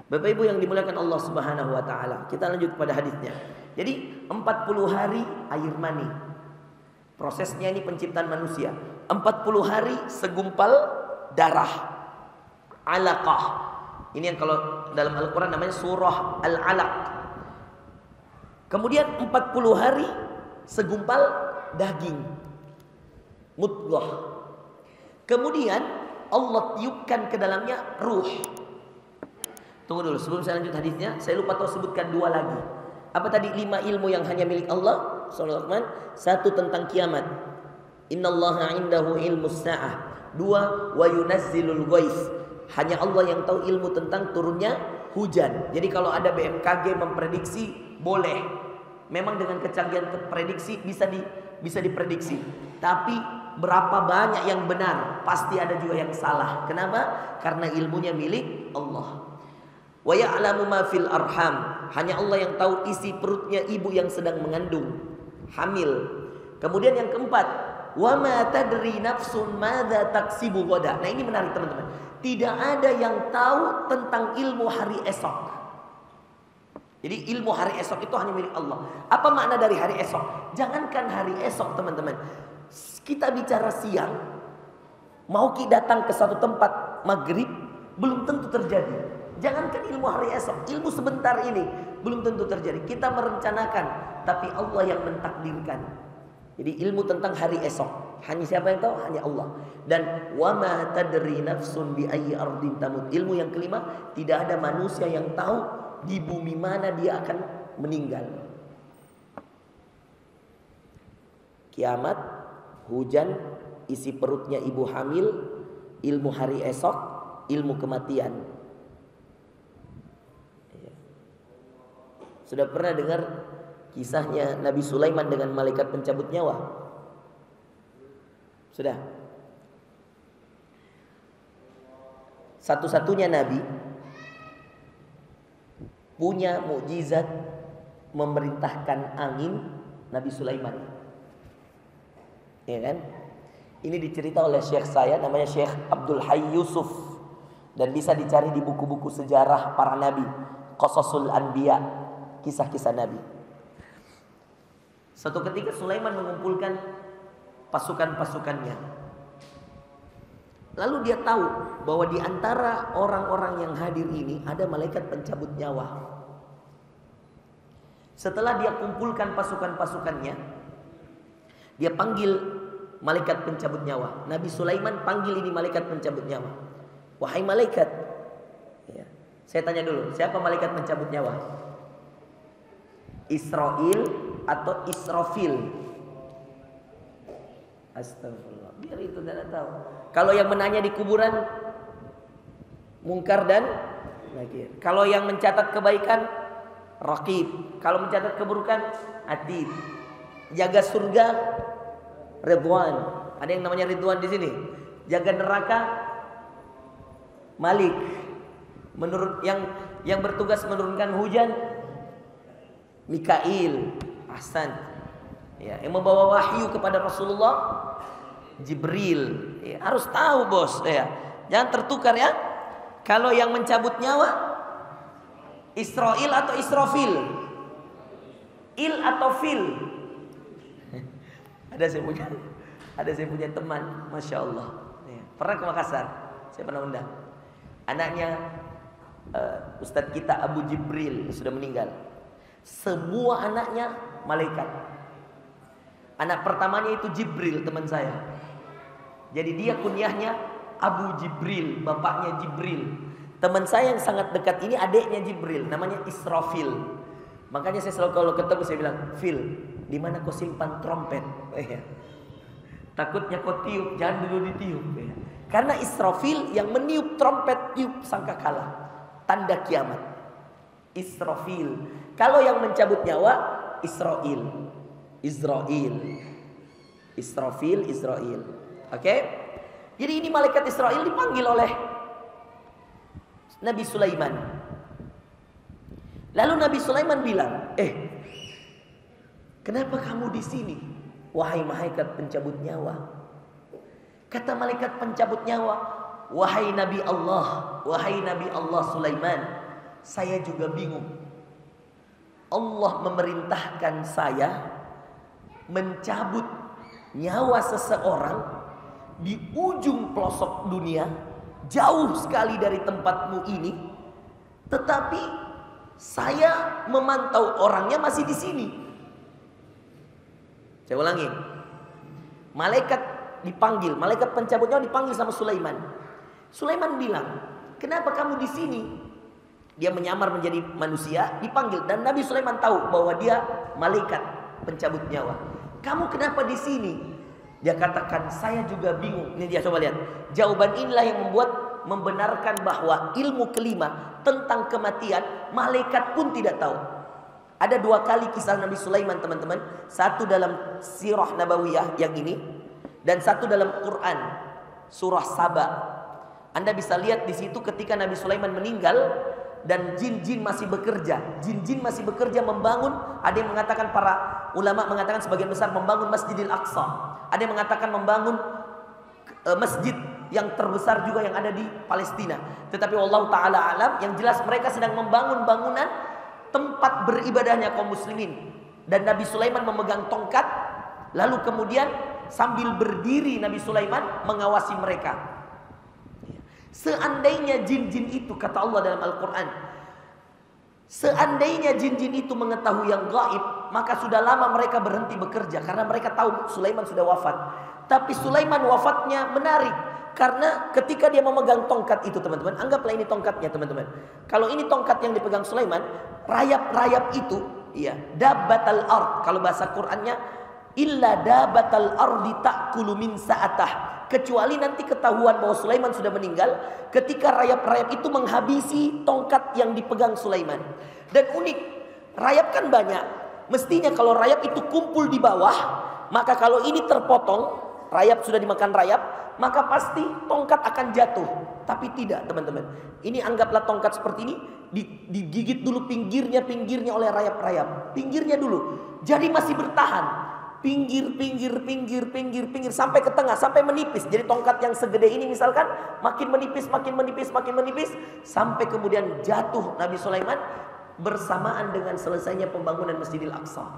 Bapak Ibu yang dimuliakan Allah Subhanahu wa taala, kita lanjut pada hadisnya. Jadi 40 hari air mani. Prosesnya ini penciptaan manusia. 40 hari segumpal darah. Alaqah. Ini yang kalau dalam Al-Qur'an namanya surah Al-Alaq. Kemudian 40 hari segumpal daging. Mudghah. Kemudian Allah tiupkan ke dalamnya ruh. Tunggu dulu, sebelum saya lanjut hadisnya, saya lupa sebutkan dua lagi. Apa tadi? 5 ilmu yang hanya milik Allah. Surah Al-Rahman. 1 tentang kiamat. Innallaha indahu ilmus sa'ah. 2 wa yunazzilul ghais. Hanya Allah yang tahu ilmu tentang turunnya hujan. Jadi kalau ada BMKG memprediksi, boleh. Memang dengan kecanggihan prediksi bisa diprediksi. Tapi berapa banyak yang benar, pasti ada juga yang salah. Kenapa? Karena ilmunya milik Allah. Wa ya'lamu ma fil arham. Hanya Allah yang tahu isi perutnya ibu yang sedang mengandung, hamil. Kemudian yang keempat, wa ma tadri nafsun madza taksibu ghadan. Nah, ini menarik teman-teman. Tidak ada yang tahu tentang ilmu hari esok. Jadi ilmu hari esok itu hanya milik Allah. Apa makna dari hari esok? Jangankan hari esok, teman-teman. Kita bicara siang, mau kita datang ke satu tempat maghrib, belum tentu terjadi. Jangankan ilmu hari esok, ilmu sebentar ini belum tentu terjadi. Kita merencanakan, tapi Allah yang mentakdirkan. Jadi ilmu tentang hari esok hanya siapa yang tahu? Hanya Allah. Dan wa ma tadri nafsun bi ayyi ardin tamut. Ilmu yang kelima, tidak ada manusia yang tahu di bumi mana dia akan meninggal. Kiamat, hujan, isi perutnya ibu hamil, ilmu hari esok, ilmu kematian. Sudah pernah dengar kisahnya Nabi Sulaiman dengan malaikat pencabut nyawa? Sudah. Satu-satunya Nabi punya mukjizat memerintahkan angin, Nabi Sulaiman. Ya kan? Ini dicerita oleh syekh saya, namanya Syekh Abdul Hayy Yusuf, dan bisa dicari di buku-buku sejarah para nabi, Qasasul Anbiya, kisah-kisah Nabi. Suatu ketika Sulaiman mengumpulkan pasukan-pasukannya. Lalu dia tahu bahwa di antara orang-orang yang hadir ini ada malaikat pencabut nyawa. Setelah dia kumpulkan pasukan-pasukannya, dia panggil malaikat pencabut nyawa. Nabi Sulaiman panggil ini malaikat pencabut nyawa. Wahai malaikat, ya, saya tanya dulu, siapa malaikat pencabut nyawa? Israil atau Israfil? Astagfirullah. Biar itu tidak tahu. Kalau yang menanya di kuburan, Munkar dan Nakir. Kalau yang mencatat kebaikan, Raqib. Kalau mencatat keburukan, Atid. Jaga surga, Ridwan. Ada yang namanya Ridwan di sini. Jaga neraka, Malik. Menurut yang bertugas menurunkan hujan, Mikail. Ahsan. Ya, yang membawa wahyu kepada Rasulullah, Jibril. Ya, harus tahu bos, ya. Jangan tertukar ya. Kalau yang mencabut nyawa, Israil atau Israfil? Il atau fil? Ada saya punya teman, masya Allah. Ya, pernah ke Makassar, saya pernah undang. Anaknya Ustadz kita Abu Jibril sudah meninggal. Semua anaknya malaikat. Anak pertamanya itu Jibril, teman saya. Jadi dia kunyahnya Abu Jibril, bapaknya Jibril. Teman saya yang sangat dekat ini adiknya Jibril, namanya Israfil. Makanya saya selalu kalau ketemu saya bilang, Fil, di mana kau simpan trompet? Takutnya kau tiup, jangan dulu ditiup. Karena Israfil yang meniup trompet, tiup sangkakala, tanda kiamat. Israfil. Kalau yang mencabut nyawa, Israil. Israfil, Israil. Oke? Jadi ini malaikat Israil dipanggil oleh Nabi Sulaiman. Lalu Nabi Sulaiman bilang, kenapa kamu di sini, wahai malaikat pencabut nyawa? Kata malaikat pencabut nyawa, wahai Nabi Allah Sulaiman, saya juga bingung. Allah memerintahkan saya mencabut nyawa seseorang di ujung pelosok dunia, jauh sekali dari tempatmu ini, tetapi saya memantau orangnya masih di sini. Saya ulangi. Malaikat dipanggil, malaikat pencabut nyawa dipanggil sama Sulaiman. Sulaiman bilang, "Kenapa kamu di sini?" Dia menyamar menjadi manusia, dipanggil, dan Nabi Sulaiman tahu bahwa dia malaikat pencabut nyawa. "Kamu kenapa di sini?" Dia katakan, "Saya juga bingung." Ini dia, coba lihat. Jawaban inilah yang membenarkan bahwa ilmu kelima tentang kematian malaikat pun tidak tahu. Ada 2 kali kisah Nabi Sulaiman, teman-teman. Satu dalam sirah nabawiyah yang ini, dan satu dalam Quran surah Saba. Anda bisa lihat di situ ketika Nabi Sulaiman meninggal dan jin-jin masih bekerja. Jin-jin masih bekerja membangun. Ada yang mengatakan, para ulama mengatakan sebagian besar membangun Masjidil Aqsa. Ada yang mengatakan membangun masjid yang terbesar juga yang ada di Palestina. Tetapi Allah Ta'ala alam, yang jelas mereka sedang membangun bangunan tempat beribadahnya kaum muslimin. Dan Nabi Sulaiman memegang tongkat, lalu kemudian sambil berdiri Nabi Sulaiman mengawasi mereka. Seandainya jin-jin itu, kata Allah dalam Al-Quran, seandainya jin-jin itu mengetahui yang gaib, maka sudah lama mereka berhenti bekerja, karena mereka tahu Sulaiman sudah wafat. Tapi Sulaiman wafatnya menarik, karena ketika dia memegang tongkat itu, teman-teman, anggaplah ini tongkatnya, teman-teman. Kalau ini tongkat yang dipegang Sulaiman, rayap-rayap itu, ya, dabbatal ard, kalau bahasa Qur'annya, illa dabbatal ardi ta'kulu min sa'atah. Kecuali nanti ketahuan bahwa Sulaiman sudah meninggal ketika rayap-rayap itu menghabisi tongkat yang dipegang Sulaiman. Dan unik, rayap kan banyak. Mestinya kalau rayap itu kumpul di bawah, maka kalau ini terpotong, rayap sudah dimakan rayap, maka pasti tongkat akan jatuh. Tapi tidak, teman-teman. Ini anggaplah tongkat seperti ini digigit dulu pinggirnya oleh rayap-rayap. Pinggirnya dulu. Jadi masih bertahan. Pinggir sampai ke tengah, sampai menipis. Jadi tongkat yang segede ini misalkan makin menipis sampai kemudian jatuh Nabi Sulaiman bersamaan dengan selesainya pembangunan Masjidil Aqsa.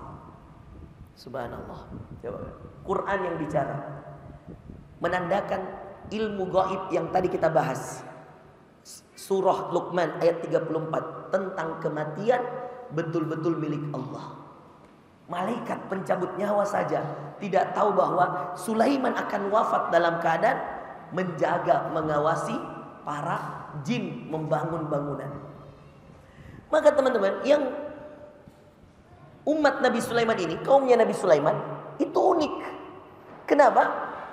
Subhanallah. Coba. Quran yang bicara menandakan ilmu gaib yang tadi kita bahas. Surah Luqman ayat 34 tentang kematian betul-betul milik Allah. Malaikat pencabut nyawa saja tidak tahu bahwa Sulaiman akan wafat dalam keadaan menjaga, mengawasi para jin membangun bangunan. Maka teman-teman, yang umat Nabi Sulaiman ini, kaumnya Nabi Sulaiman, itu unik. Kenapa?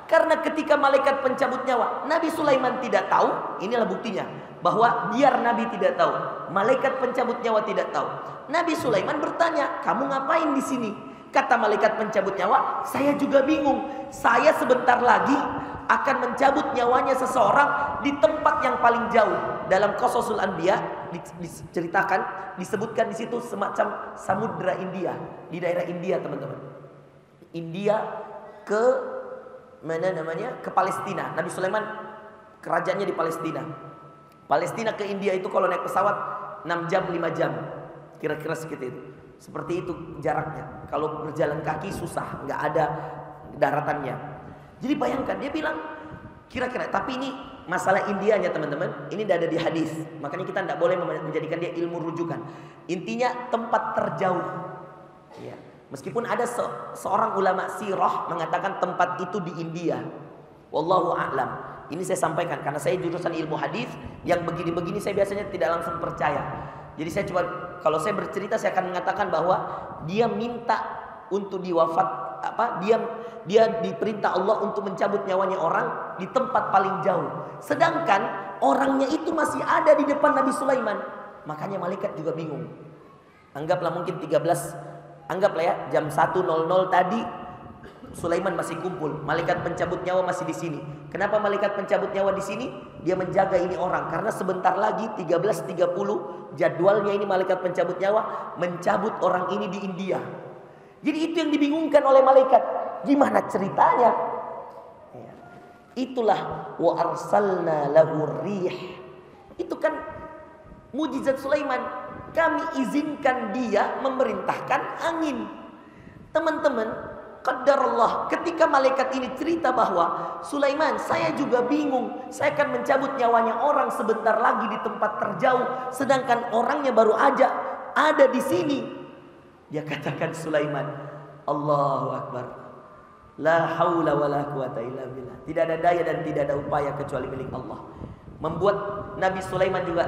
Karena ketika malaikat pencabut nyawa, Nabi Sulaiman tidak tahu, inilah buktinya. Bahwa biar Nabi tidak tahu, malaikat pencabut nyawa tidak tahu. Nabi Sulaiman bertanya, "Kamu ngapain di sini?" Kata malaikat pencabut nyawa, "Saya juga bingung. Saya sebentar lagi akan mencabut nyawanya seseorang di tempat yang paling jauh." Dalam Qasasul Anbiya diceritakan, disebutkan di situ semacam samudra India, di daerah India, teman-teman. India ke mana namanya? Ke Palestina. Nabi Sulaiman kerajaannya di Palestina. Palestina ke India itu kalau naik pesawat 6 jam 5 jam. Kira-kira seperti itu. Seperti itu jaraknya. Kalau berjalan kaki susah, nggak ada daratannya. Jadi bayangkan, dia bilang kira-kira, tapi ini masalah Indianya, teman-teman. Ini tidak ada di hadis. Makanya kita tidak boleh menjadikan dia ilmu rujukan. Intinya tempat terjauh. Ya. Meskipun ada seorang ulama sirah mengatakan tempat itu di India. Wallahu a'lam. Ini saya sampaikan karena saya jurusan ilmu hadis, yang begini-begini saya biasanya tidak langsung percaya. Jadi saya coba, kalau saya bercerita saya akan mengatakan bahwa dia minta untuk dia diperintah Allah untuk mencabut nyawanya orang di tempat paling jauh. Sedangkan orangnya itu masih ada di depan Nabi Sulaiman. Makanya malaikat juga bingung. Anggaplah mungkin 13, anggaplah ya jam 1.00 tadi Sulaiman masih kumpul, malaikat pencabut nyawa masih di sini. Kenapa malaikat pencabut nyawa di sini? Dia menjaga ini orang karena sebentar lagi 13.30 jadwalnya ini malaikat pencabut nyawa mencabut orang ini di India. Jadi itu yang dibingungkan oleh malaikat. Gimana ceritanya? Itulah wa arsalna lahu rih. Itu kan Mujizat Sulaiman, kami izinkan dia memerintahkan angin. Teman-teman, qadarullah, ketika malaikat ini cerita bahwa Sulaiman, saya juga bingung, saya akan mencabut nyawanya orang sebentar lagi di tempat terjauh, sedangkan orangnya baru aja ada di sini. Dia katakan Sulaiman, Allahu Akbar, la haula wa la quwata illa billah. Tidak ada daya dan tidak ada upaya kecuali milik Allah. Membuat Nabi Sulaiman juga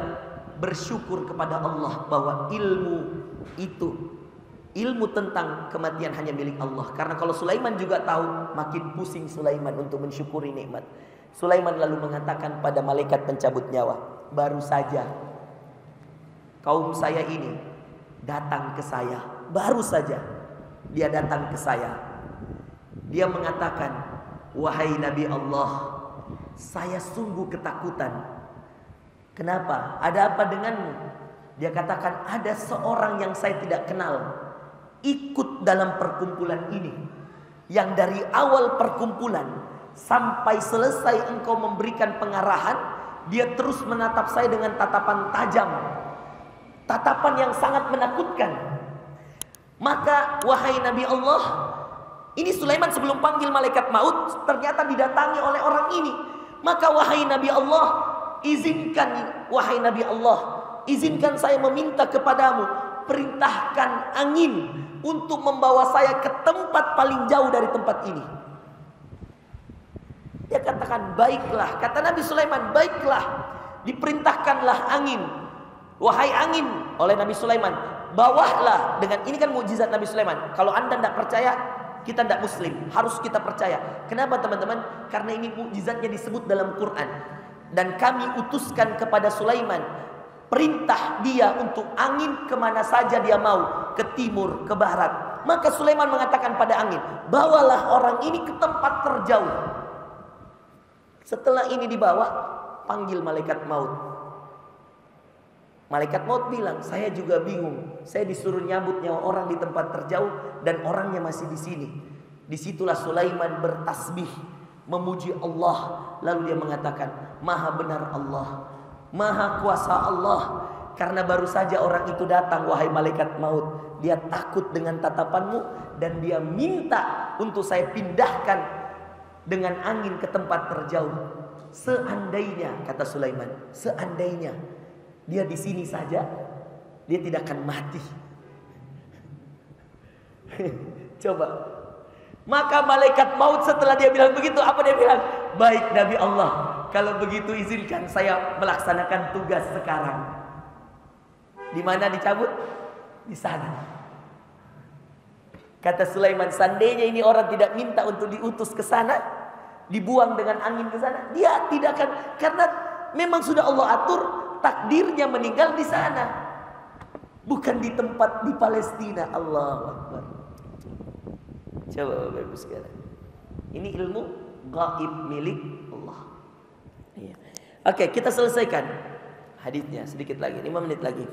bersyukur kepada Allah bahwa ilmu tentang kematian hanya milik Allah. Karena kalau Sulaiman juga tahu, makin pusing Sulaiman untuk mensyukuri nikmat. Sulaiman lalu mengatakan pada malaikat pencabut nyawa, baru saja kaum saya ini datang ke saya. Baru saja dia datang ke saya. Dia mengatakan, wahai Nabi Allah, saya sungguh ketakutan. Kenapa? Ada apa denganmu? Dia katakan, ada seorang yang saya tidak kenal ikut dalam perkumpulan ini, yang dari awal perkumpulan sampai selesai engkau memberikan pengarahan, dia terus menatap saya dengan tatapan tajam, tatapan yang sangat menakutkan. Maka wahai Nabi Allah, ini Sulaiman sebelum panggil malaikat maut ternyata didatangi oleh orang ini. Maka wahai Nabi Allah, izinkan saya meminta kepadamu, perintahkan angin untuk membawa saya ke tempat paling jauh dari tempat ini. Dia katakan, baiklah. Kata Nabi Sulaiman, baiklah. Diperintahkanlah angin. Wahai angin, oleh Nabi Sulaiman, bawalah. Dengan ini kan mukjizat Nabi Sulaiman. Kalau anda tidak percaya, kita tidak muslim. Harus kita percaya. Kenapa teman-teman? Karena ini mukjizatnya disebut dalam Quran. Dan kami utuskan kepada Sulaiman, perintah dia untuk angin kemana saja dia mau, ke timur, ke barat. Maka Sulaiman mengatakan pada angin, bawalah orang ini ke tempat terjauh. Setelah ini dibawa, panggil malaikat maut. Malaikat maut bilang, saya juga bingung. Saya disuruh nyambut nyawa orang di tempat terjauh dan orangnya masih di sini. Disitulah Sulaiman bertasbih, memuji Allah. Lalu dia mengatakan, maha benar Allah, maha kuasa Allah. Karena baru saja orang itu datang, wahai malaikat maut. Dia takut dengan tatapanmu dan dia minta untuk saya pindahkan dengan angin ke tempat terjauh. Seandainya, kata Sulaiman, seandainya dia di sini saja, dia tidak akan mati. Coba. Maka malaikat maut setelah dia bilang begitu, apa dia bilang? Baik Nabi Allah, kalau begitu izinkan saya melaksanakan tugas sekarang. Di mana dicabut? Di sana. Kata Sulaiman, seandainya ini orang tidak minta untuk diutus ke sana, dibuang dengan angin ke sana, dia tidak akan, karena memang sudah Allah atur takdirnya meninggal di sana, bukan di tempat di Palestina. Allahu Akbar. Coba Bapak Ibu sekalian, ini ilmu gaib milik Allah. Iya. Oke, kita selesaikan hadisnya sedikit lagi, 5 menit lagi.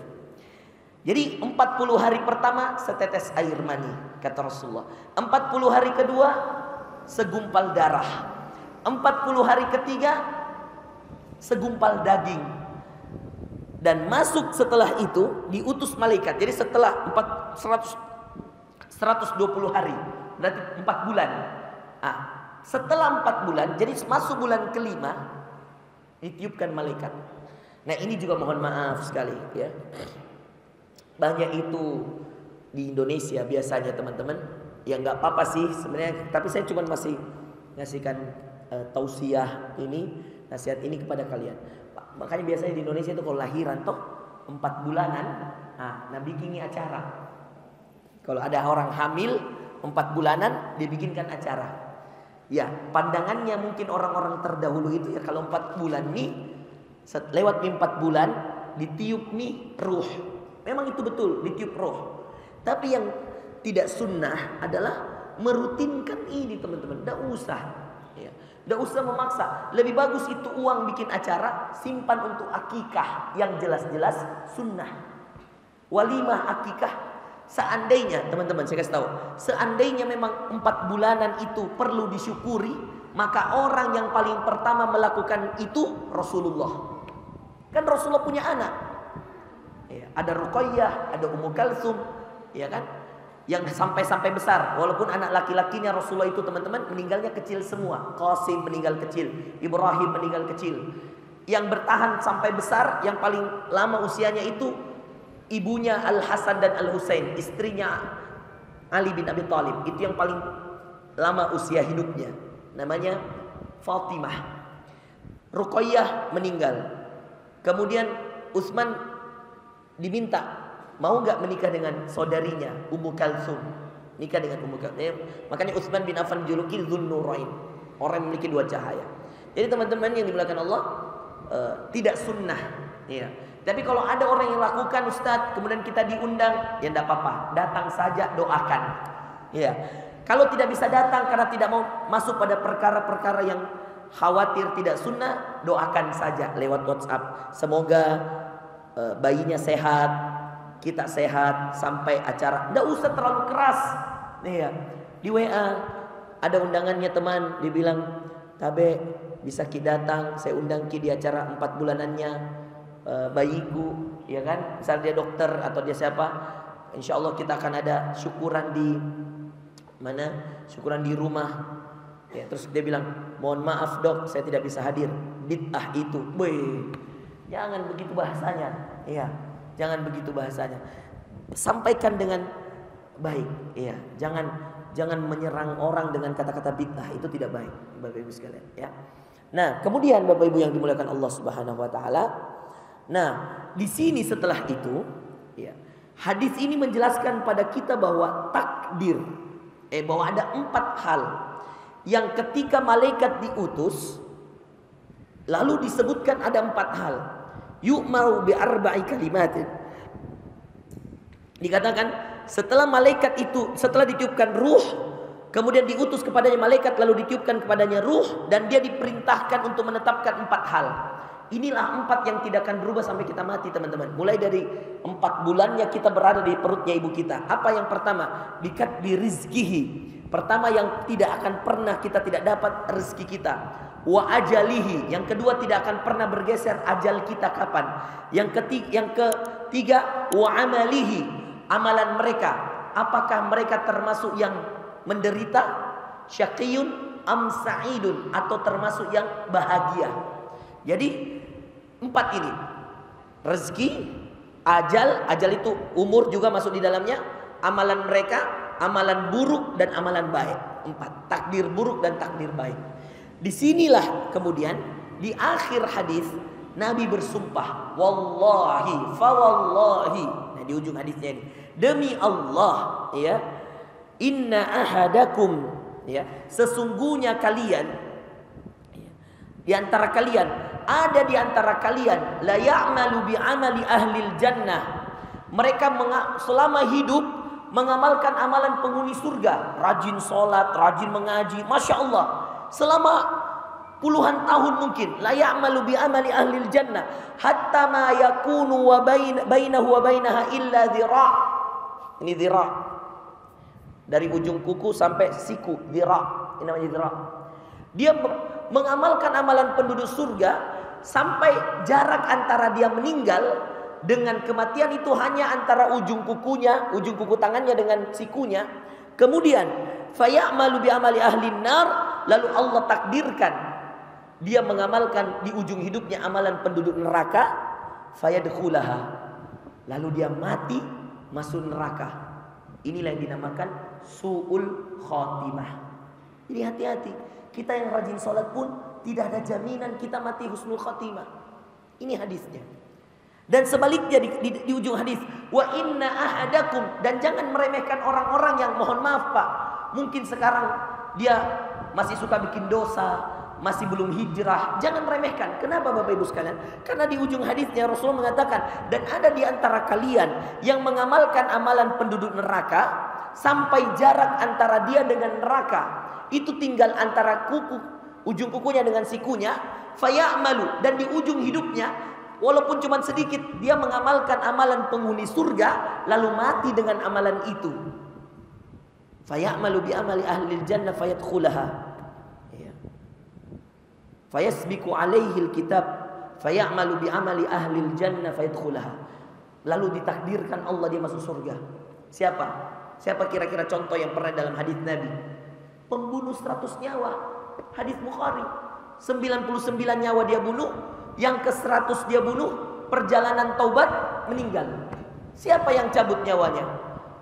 Jadi 40 hari pertama setetes air mani, kata Rasulullah. 40 hari kedua segumpal darah. 40 hari ketiga segumpal daging. Dan masuk setelah itu diutus malaikat. Jadi setelah 120 hari, berarti 4 bulan. Nah, setelah 4 bulan, jadi masuk bulan kelima, ditiupkan malaikat. Nah ini juga mohon maaf sekali ya, banyak itu di Indonesia biasanya teman-teman. Ya nggak apa-apa sih sebenarnya, tapi saya cuma masih ngasihkan tausiah ini, nasihat ini kepada kalian. Makanya biasanya di Indonesia itu kalau lahiran toh 4 bulanan, nah bikin acara. Kalau ada orang hamil 4 bulanan, dibikinkan acara. Ya, pandangannya mungkin orang-orang terdahulu itu ya, kalau 4 bulan nih, lewat 4 bulan ditiup nih ruh. Memang itu betul, ditiup ruh. Tapi yang tidak sunnah adalah merutinkan ini teman-teman. Tidak usah ya. Tidak usah memaksa. Lebih bagus itu uang bikin acara, simpan untuk akikah yang jelas-jelas sunnah. Walimah akikah. Seandainya teman-teman saya kasih tahu, seandainya memang 4 bulanan itu perlu disyukuri, maka orang yang paling pertama melakukan itu Rasulullah. Kan Rasulullah punya anak. Ya, ada Ruqayyah, ada Ummu Kalsum, ya kan? Yang sampai besar. Walaupun anak laki-lakinya Rasulullah itu teman-teman meninggalnya kecil semua. Qasim meninggal kecil, Ibrahim meninggal kecil. Yang bertahan sampai besar, yang paling lama usianya itu ibunya Al Hasan dan Al Husain, istrinya Ali bin Abi Thalib. Itu yang paling lama usia hidupnya. Namanya Fatimah. Ruqayyah meninggal. Kemudian Utsman diminta, mau nggak menikah dengan saudarinya Ummu Kalsum, nikah dengan Ummu Kalsum. Makanya Utsman bin Affan juluki Dzunnurain, orang yang memiliki dua cahaya. Jadi teman-teman yang dimuliakan Allah, tidak sunnah, ya. Tapi kalau ada orang yang lakukan Ustadz, kemudian kita diundang, ya tidak apa-apa, datang saja, doakan, ya. Kalau tidak bisa datang karena tidak mau masuk pada perkara-perkara yang khawatir tidak sunnah, doakan saja lewat WhatsApp. Semoga bayinya sehat, kita sehat sampai acara. Nggak usah terlalu keras. Nih ya, di WA ada undangannya teman, dibilang, "Tabe, bisa ki datang, saya undang ki di acara 4 bulanannya bayiku," ya kan? Misal dia dokter atau dia siapa, insya Allah kita akan ada syukuran di mana? Syukuran di rumah. Ya, terus dia bilang, "Mohon maaf dok, saya tidak bisa hadir." Bid'ah itu. Jangan begitu bahasanya, ya. Jangan begitu bahasanya. Sampaikan dengan baik, ya. Jangan menyerang orang dengan kata-kata bid'ah, itu tidak baik, Bapak Ibu sekalian, ya. Nah, kemudian Bapak Ibu yang dimuliakan Allah Subhanahu wa taala. Nah, di sini setelah itu, ya. Hadis ini menjelaskan pada kita bahwa takdir, bahwa ada 4 hal yang ketika malaikat diutus, lalu disebutkan ada 4 hal. Yu'maru bi arba'i kalimatin. Dikatakan setelah malaikat itu, setelah ditiupkan ruh, kemudian diutus kepadanya malaikat, lalu ditiupkan kepadanya ruh, dan dia diperintahkan untuk menetapkan 4 hal. Inilah 4 yang tidak akan berubah sampai kita mati, teman-teman. Mulai dari 4 bulannya kita berada di perutnya ibu kita. Apa yang pertama? Bikatbi rizkihi. Pertama, yang tidak akan pernah kita tidak dapat rezeki kita. Wa ajalihi. Yang kedua, tidak akan pernah bergeser ajal kita kapan. Yang ketiga wa amalihi. Amalan mereka, apakah mereka termasuk yang menderita, syaqiyun am sa'idun, atau termasuk yang bahagia. Jadi 4 ini. Rezeki, ajal itu umur juga masuk di dalamnya, amalan mereka, amalan buruk dan amalan baik. 4. Takdir buruk dan takdir baik. Disinilah kemudian di akhir hadis Nabi bersumpah, wallahi fa wallahi. Nah, di ujung hadisnya ini, demi Allah, ya, inna ahadakum, ya, sesungguhnya kalian, ya, di antara kalian ada di antara kalian la ya'malu bi amali ahlil jannah. Mereka selama hidup mengamalkan amalan penghuni surga, rajin sholat, rajin mengaji, masya Allah. Selama puluhan tahun mungkin, la ya'malu bi amali ahlil jannah hatta ma yakunu wa bainahu wa bainaha illa dhira'. Ini dhira'. Dari ujung kuku sampai siku, dhira'. Ini namanya dhira'. Dia mengamalkan amalan penduduk surga sampai jarak antara dia meninggal dengan kematian itu hanya antara ujung kukunya, ujung kuku tangannya dengan sikunya. Kemudian fayamalu bi amali ahlin nar, lalu Allah takdirkan dia mengamalkan di ujung hidupnya amalan penduduk neraka, fayadkhulaha, lalu dia mati masuk neraka. Inilah yang dinamakan su'ul khatimah. Jadi hati-hati, kita yang rajin sholat pun tidak ada jaminan kita mati husnul khatimah. Ini hadisnya. Dan sebaliknya di ujung hadis, wa inna ahadakum, dan jangan meremehkan orang-orang yang, mohon maaf Pak, mungkin sekarang dia masih suka bikin dosa, masih belum hijrah. Jangan meremehkan. Kenapa Bapak Ibu sekalian? Karena di ujung hadisnya Rasulullah mengatakan, dan ada di antara kalian yang mengamalkan amalan penduduk neraka sampai jarak antara dia dengan neraka itu tinggal antara kuku, ujung kukunya dengan sikunya, fayamalu, dan di ujung hidupnya walaupun cuma sedikit dia mengamalkan amalan penghuni surga, lalu mati dengan amalan itu. Fayamalu bi amali ahlil jannah fayadkhulaha. Ya. Fayasbiqu alaihi alkitab fayamalu bi amali ahlil jannah fayadkhulaha. lalu ditakdirkan Allah dia masuk surga. Siapa? Siapa kira-kira contoh yang pernah dalam hadis Nabi? Pembunuh 100 nyawa. Hadis Bukhari. 99 nyawa dia bunuh, yang ke-100 dia bunuh, perjalanan taubat, meninggal. Siapa yang cabut nyawanya?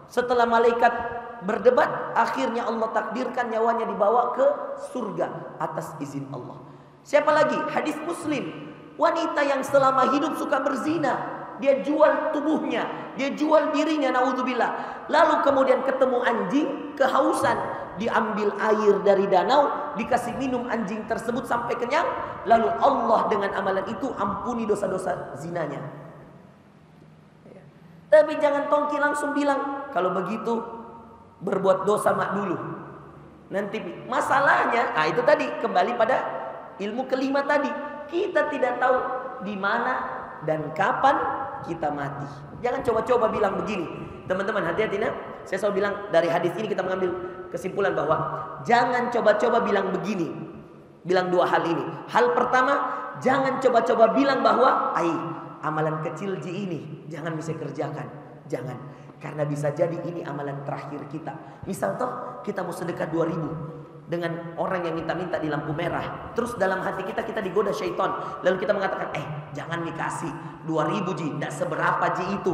Setelah malaikat berdebat, akhirnya Allah takdirkan nyawanya dibawa ke surga atas izin Allah. Siapa lagi? Hadis Muslim. Wanita yang selama hidup suka berzina, dia jual tubuhnya, dia jual dirinya, naudzubillah. Lalu kemudian ketemu anjing, kehausan, diambil air dari danau, dikasih minum anjing tersebut sampai kenyang, lalu Allah dengan amalan itu ampuni dosa-dosa zinanya. Tapi jangan tongki langsung bilang, kalau begitu berbuat dosa mak dulu. Nanti masalahnya, itu tadi kembali pada ilmu kelima tadi. Kita tidak tahu di mana dan kapan kita mati. Jangan coba-coba bilang begini. Teman-teman hati-hati nah. Saya selalu bilang dari hadis ini kita mengambil kesimpulan bahwa jangan coba-coba bilang begini. Bilang dua hal ini. Hal pertama, jangan coba-coba bilang bahwa amalan kecil ji ini jangan bisa kerjakan. Jangan. Karena bisa jadi ini amalan terakhir kita. Misal toh kita mau sedekah 2.000 dengan orang yang minta-minta di lampu merah. Terus dalam hati kita digoda syaitan. Lalu kita mengatakan, jangan dikasih 2.000 ji, tidak seberapa ji itu.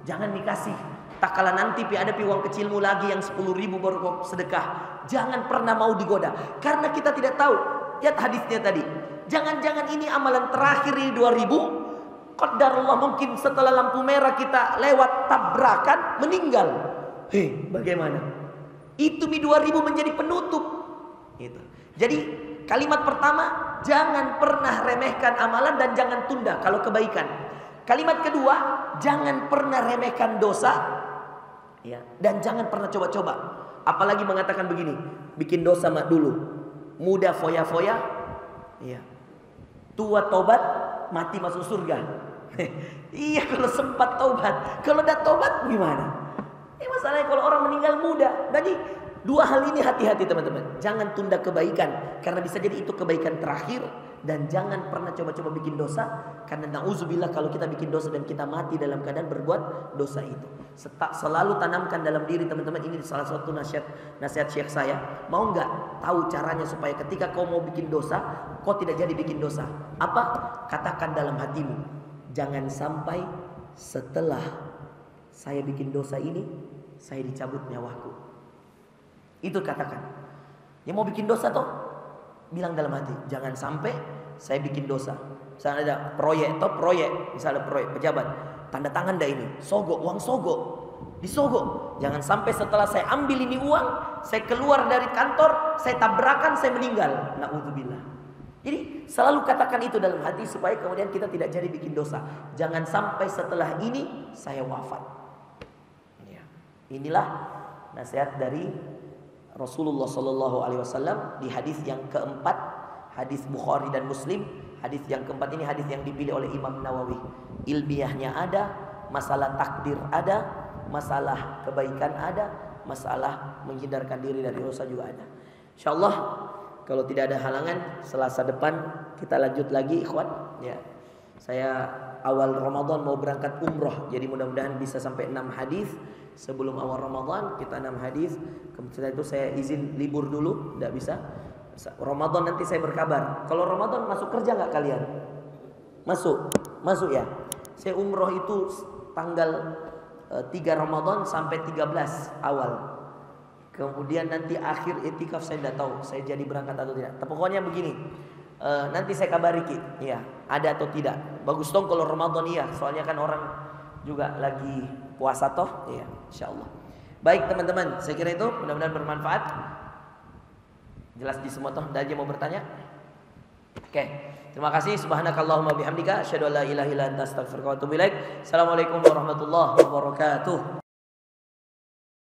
Jangan dikasih. Tak kala nanti ada uang kecilmu lagi yang 10.000 baru kau sedekah. Jangan pernah mau digoda. Karena kita tidak tahu. Lihat hadisnya tadi. Jangan-jangan ini amalan terakhir ini 2.000. Qadarullah mungkin setelah lampu merah kita lewat tabrakan meninggal. Bagaimana? Itu 2.000 menjadi penutup. Gitu. Jadi kalimat pertama, jangan pernah remehkan amalan dan jangan tunda kalau kebaikan. Kalimat kedua, jangan pernah remehkan dosa, ya, dan jangan pernah coba-coba. Apalagi mengatakan begini, bikin dosa mak dulu, muda foya-foya, ya, tua tobat, mati masuk surga. Iya kalau sempat tobat, kalau udah tobat gimana? Masalahnya kalau orang meninggal muda. Jadi dua hal ini hati-hati teman-teman. Jangan tunda kebaikan karena bisa jadi itu kebaikan terakhir. Dan jangan pernah coba-coba bikin dosa. Karena na'udzubillah kalau kita bikin dosa dan kita mati dalam keadaan berbuat dosa itu. Selalu tanamkan dalam diri teman-teman. Ini salah satu nasihat syekh saya. Mau nggak tahu caranya supaya ketika kau mau bikin dosa, kau tidak jadi bikin dosa? Apa? Katakan dalam hatimu, jangan sampai setelah saya bikin dosa ini, saya dicabut nyawaku. Itu katakan. Yang mau bikin dosa toh, bilang dalam hati, jangan sampai saya bikin dosa. Misalnya ada proyek, misalnya proyek pejabat, tanda tangan dah ini, sogok, uang sogok, disogok. Jangan sampai setelah saya ambil ini uang, saya keluar dari kantor, saya tabrakan, saya meninggal. Na'udzubillah. Jadi selalu katakan itu dalam hati supaya kemudian kita tidak jadi bikin dosa. Jangan sampai setelah ini saya wafat. Inilah nasihat dari Rasulullah SAW di hadis yang keempat, hadis Bukhari dan Muslim. Hadis yang keempat ini hadis yang dipilih oleh Imam Nawawi. Ilmiahnya ada, masalah takdir ada, masalah kebaikan ada, masalah menghindarkan diri dari dosa juga ada. InsyaAllah kalau tidak ada halangan, Selasa depan kita lanjut lagi, ikhwan. Ya, saya awal Ramadan mau berangkat umroh, jadi mudah-mudahan bisa sampai 6 hadis. Sebelum awal Ramadan kita 6 hadis. Kemudian itu saya izin libur dulu, tidak bisa. Ramadan nanti saya berkabar. Kalau Ramadan masuk kerja nggak kalian? Masuk ya. Saya umroh itu tanggal 3 Ramadan sampai 13 awal. Kemudian nanti akhir etikaf saya tidak tahu saya jadi berangkat atau tidak. Tapi pokoknya begini. Nanti saya kabari ya, ada atau tidak. Bagus dong kalau Ramadan iya, soalnya kan orang juga lagi puasa toh, ya, insyaallah. Baik teman-teman, saya kira itu mudah-mudahan bermanfaat. Jelas di semua toh, ada aja mau bertanya? Oke. Terima kasih. Subhanakallahumma bihamdika asyhadu an la ilaha illa anta astaghfiruka wa atubu ilaik. Assalamualaikum warahmatullahi wabarakatuh.